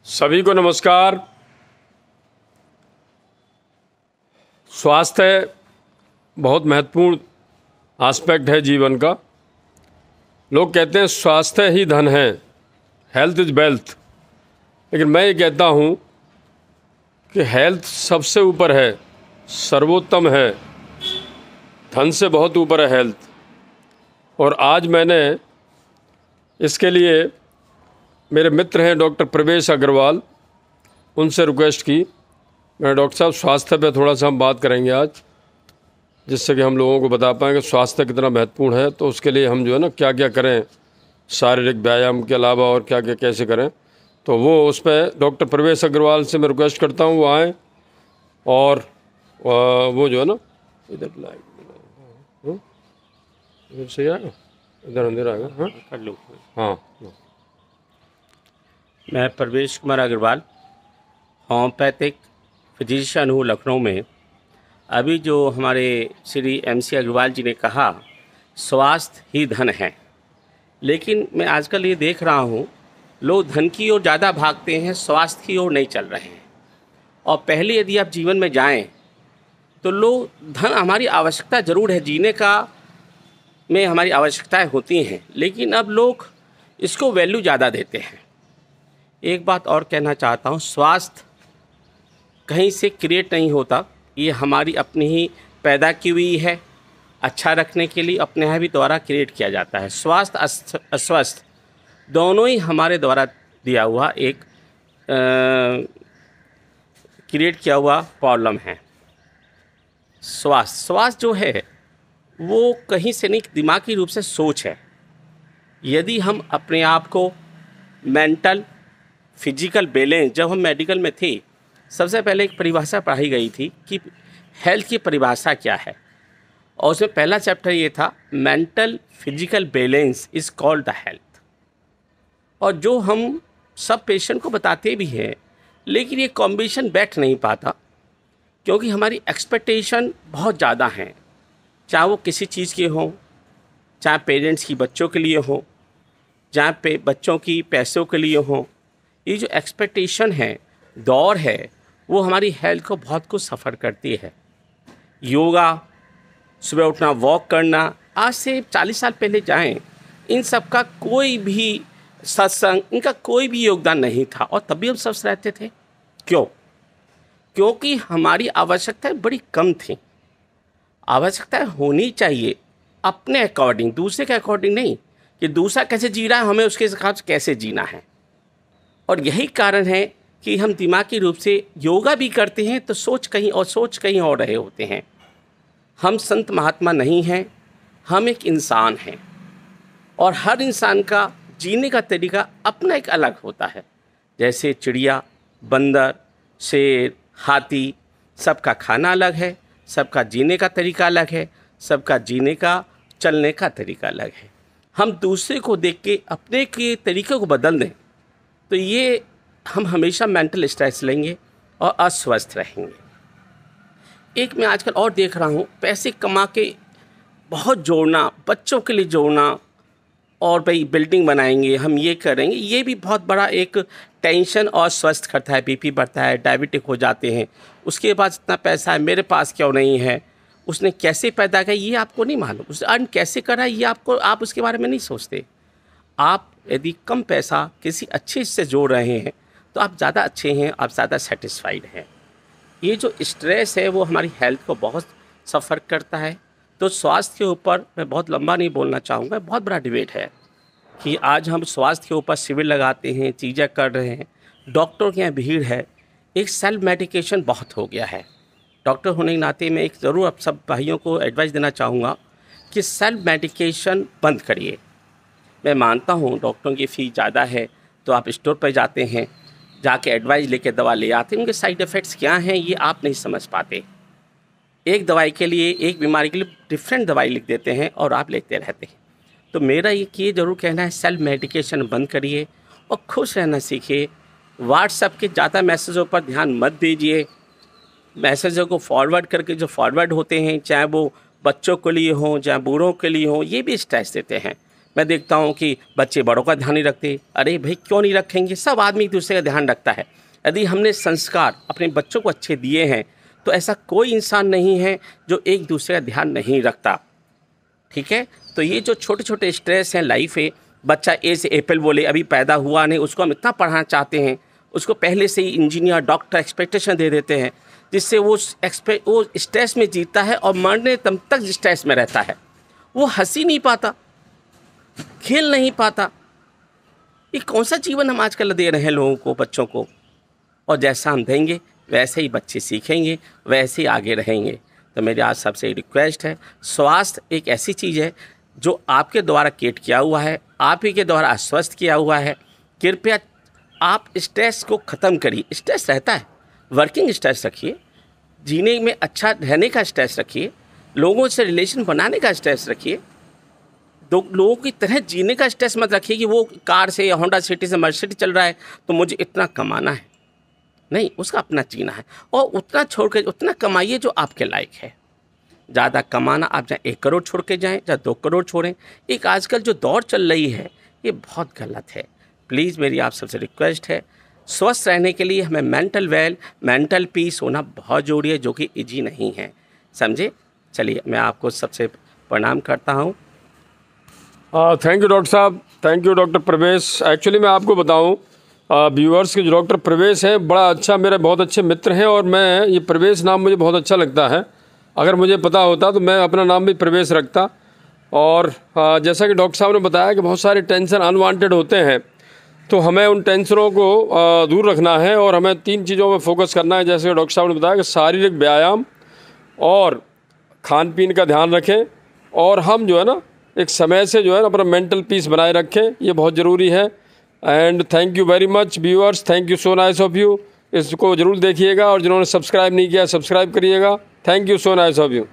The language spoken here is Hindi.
सभी को नमस्कार। स्वास्थ्य बहुत महत्वपूर्ण एस्पेक्ट है जीवन का। लोग कहते हैं स्वास्थ्य ही धन है, हेल्थ इज़ वेल्थ। लेकिन मैं ये कहता हूँ कि हेल्थ सबसे ऊपर है, सर्वोत्तम है, धन से बहुत ऊपर है हेल्थ। और आज मैंने इसके लिए मेरे मित्र हैं डॉक्टर प्रवेश अग्रवाल, उनसे रिक्वेस्ट की, मैं डॉक्टर साहब स्वास्थ्य पे थोड़ा सा हम बात करेंगे आज, जिससे कि हम लोगों को बता पाएँ कि स्वास्थ्य कितना महत्वपूर्ण है। तो उसके लिए हम जो है ना क्या क्या करें, शारीरिक व्यायाम के अलावा और क्या क्या कैसे करें, तो वो उस पर डॉक्टर प्रवेश अग्रवाल से मैं रिक्वेस्ट करता हूँ वो आएँ और वो जो है ना इधर इधर से आएगा, इधर अंदर आएगा। हाँ कर लो। हाँ, मैं प्रवेश कुमार अग्रवाल, होम्योपैथिक फिजिशियन हूँ लखनऊ में। अभी जो हमारे श्री MC अग्रवाल जी ने कहा स्वास्थ्य ही धन है, लेकिन मैं आजकल ये देख रहा हूँ लोग धन की ओर ज़्यादा भागते हैं, स्वास्थ्य की ओर नहीं चल रहे हैं। और पहले यदि आप जीवन में जाएं तो लोग धन हमारी आवश्यकता ज़रूर है, जीने का में हमारी आवश्यकताएं होती हैं, लेकिन अब लोग इसको वैल्यू ज़्यादा देते हैं। एक बात और कहना चाहता हूँ, स्वास्थ्य कहीं से क्रिएट नहीं होता, ये हमारी अपनी ही पैदा की हुई है, अच्छा रखने के लिए अपने यहाँ भी द्वारा क्रिएट किया जाता है। स्वास्थ्य अस्वस्थ दोनों ही हमारे द्वारा दिया हुआ एक क्रिएट किया हुआ प्रॉब्लम है। स्वास्थ्य जो है वो कहीं से नहीं, दिमागी रूप से सोच है। यदि हम अपने आप को मेंटल फिजिकल बैलेंस, जब हम मेडिकल में थे सबसे पहले एक परिभाषा पढ़ाई गई थी कि हेल्थ की परिभाषा क्या है, और उसमें पहला चैप्टर ये था mental physical balance is called the health. और जो हम सब पेशेंट को बताते भी हैं, लेकिन ये कॉम्बिनेशन बैठ नहीं पाता, क्योंकि हमारी एक्सपेक्टेशन बहुत ज़्यादा हैं, चाहे वो किसी चीज़ की हो, चाहे पेरेंट्स की बच्चों के लिए हो, चाहे बच्चों की पैसों के लिए हो। ये जो एक्सपेक्टेशन है, दौर है, वो हमारी हेल्थ को बहुत कुछ सफ़र करती है। योगा, सुबह उठना, वॉक करना, आज से 40 साल पहले जाएं, इन सब का कोई भी सत्संग, इनका कोई भी योगदान नहीं था, और तभी हम स्वस्थ रहते थे। क्यों? क्योंकि हमारी आवश्यकताएं बड़ी कम थी। आवश्यकताएं होनी चाहिए अपने अकॉर्डिंग, दूसरे के अकॉर्डिंग नहीं, कि दूसरा कैसे जी रहा है हमें उसके हिसाब से कैसे जीना है। और यही कारण है कि हम दिमागी रूप से योगा भी करते हैं तो सोच कहीं और रहे होते हैं। हम संत महात्मा नहीं हैं, हम एक इंसान हैं, और हर इंसान का जीने का तरीका अपना एक अलग होता है। जैसे चिड़िया, बंदर, शेर, हाथी, सबका खाना अलग है, सबका जीने का तरीका अलग है, सबका जीने का चलने का तरीका अलग है। हम दूसरे को देख के अपने के तरीके को बदल दें तो ये हम हमेशा मेंटल स्ट्रेस लेंगे और अस्वस्थ रहेंगे। एक मैं आजकल और देख रहा हूँ, पैसे कमा के बहुत जोड़ना, बच्चों के लिए जोड़ना, और भाई बिल्डिंग बनाएंगे, हम ये करेंगे, ये भी बहुत बड़ा एक टेंशन और स्वस्थ करता है। BP बढ़ता है, डायबिटिक हो जाते हैं। उसके बाद इतना पैसा है, मेरे पास क्यों नहीं है, उसने कैसे पैदा किया ये आपको नहीं मालूम, उसने अर्न कैसे करा ये आप उसके बारे में नहीं सोचते। आप यदि कम पैसा किसी अच्छे से जोड़ रहे हैं तो आप ज़्यादा अच्छे हैं, आप ज़्यादा सेटिस्फाइड हैं। ये जो स्ट्रेस है वो हमारी हेल्थ को बहुत सफ़र करता है। तो स्वास्थ्य के ऊपर मैं बहुत लंबा नहीं बोलना चाहूँगा, बहुत बड़ा डिबेट है कि आज हम स्वास्थ्य के ऊपर शिविर लगाते हैं, चीज़ें कर रहे हैं, डॉक्टरों के यहाँ भीड़ है, एक सेल्फ मेडिकेशन बहुत हो गया है। डॉक्टर होने के नाते मैं एक ज़रूर आप सब भाइयों को एडवाइस देना चाहूँगा कि सेल्फ मेडिकेशन बंद करिए। मैं मानता हूँ डॉक्टरों की फ़ीस ज़्यादा है, तो आप स्टोर पर जाते हैं, जाके एडवाइस लेके दवा ले आते हैं, उनके साइड इफ़ेक्ट्स क्या हैं ये आप नहीं समझ पाते। एक दवाई के लिए, एक बीमारी के लिए डिफरेंट दवाई लिख देते हैं और आप लेते रहते हैं। तो मेरा ये ज़रूर कहना है, सेल्फ मेडिकेशन बंद करिए और खुश रहना सीखिए। व्हाट्सएप के ज़्यादा मैसेजों पर ध्यान मत दीजिए। मैसेजों को फॉरवर्ड करके जो फॉरवर्ड होते हैं, चाहे वो बच्चों के लिए हों, चाहे बूढ़ों के लिए हों, ये भी स्ट्रेस देते हैं। मैं देखता हूँ कि बच्चे बड़ों का ध्यान नहीं रखते। अरे भाई क्यों नहीं रखेंगे, सब आदमी एक दूसरे का ध्यान रखता है। यदि हमने संस्कार अपने बच्चों को अच्छे दिए हैं तो ऐसा कोई इंसान नहीं है जो एक दूसरे का ध्यान नहीं रखता। ठीक है, तो ये जो छोटे छोटे स्ट्रेस हैं लाइफ है, बच्चा ए से एप्पल बोले, अभी पैदा हुआ नहीं, उसको हम इतना पढ़ाना चाहते हैं, उसको पहले से ही इंजीनियर डॉक्टर एक्सपेक्टेशन दे देते हैं, जिससे वो स्ट्रेस में जीता है और मरने तब तक स्ट्रेस में रहता है। वो हंसी नहीं पाता, खेल नहीं पाता। ये कौन सा जीवन हम आजकल दे रहे हैं लोगों को, बच्चों को। और जैसा हम देंगे वैसे ही बच्चे सीखेंगे, वैसे ही आगे रहेंगे। तो मेरी आज सबसे रिक्वेस्ट है, स्वास्थ्य एक ऐसी चीज़ है जो आपके द्वारा क्रिएट किया हुआ है, आप ही के द्वारा आश्वस्त किया हुआ है। कृपया आप स्ट्रेस को ख़त्म करिए। स्ट्रेस रहता है, वर्किंग स्ट्रेस रखिए, जीने में अच्छा रहने का स्ट्रेस रखिए, लोगों से रिलेशन बनाने का स्ट्रेस रखिए। लोगों की तरह जीने का स्ट्रेस मत रखिए कि वो कार से या होंडा सिटी से मर्सिडीज चल रहा है तो मुझे इतना कमाना है। नहीं, उसका अपना जीना है और उतना छोड़ के उतना कमाइए जो आपके लायक है। ज़्यादा कमाना, आप चाहे 1 करोड़ छोड़ के जाएँ, चाहे 2 करोड़ छोड़ें, एक आजकल जो दौड़ चल रही है ये बहुत गलत है। प्लीज़ मेरी आप सबसे रिक्वेस्ट है, स्वस्थ रहने के लिए हमें मेंटल पीस होना बहुत ज़रूरी है, जो कि ईजी नहीं है, समझे। चलिए, मैं आपको सबसे प्रणाम करता हूँ। थैंक यू डॉक्टर साहब, थैंक यू डॉक्टर प्रवेश। एक्चुअली मैं आपको बताऊं, व्यूअर्स के जो डॉक्टर प्रवेश हैं, बड़ा अच्छा, मेरे बहुत अच्छे मित्र हैं और मैं ये प्रवेश नाम मुझे बहुत अच्छा लगता है। अगर मुझे पता होता तो मैं अपना नाम भी प्रवेश रखता। और जैसा कि डॉक्टर साहब ने बताया कि बहुत सारे टेंशन अनवांटेड होते हैं, तो हमें उन टेंशनों को दूर रखना है और हमें 3 चीज़ों में फोकस करना है। जैसे डॉक्टर साहब ने बताया कि शारीरिक व्यायाम और खान पीन का ध्यान रखें, और हम जो है ना एक समय से जो है ना अपना मेंटल पीस बनाए रखें, ये बहुत ज़रूरी है। And thank you very much viewers, thank you so nice of you. इसको ज़रूर देखिएगा और जिन्होंने सब्सक्राइब नहीं किया सब्सक्राइब करिएगा। Thank you so nice of you.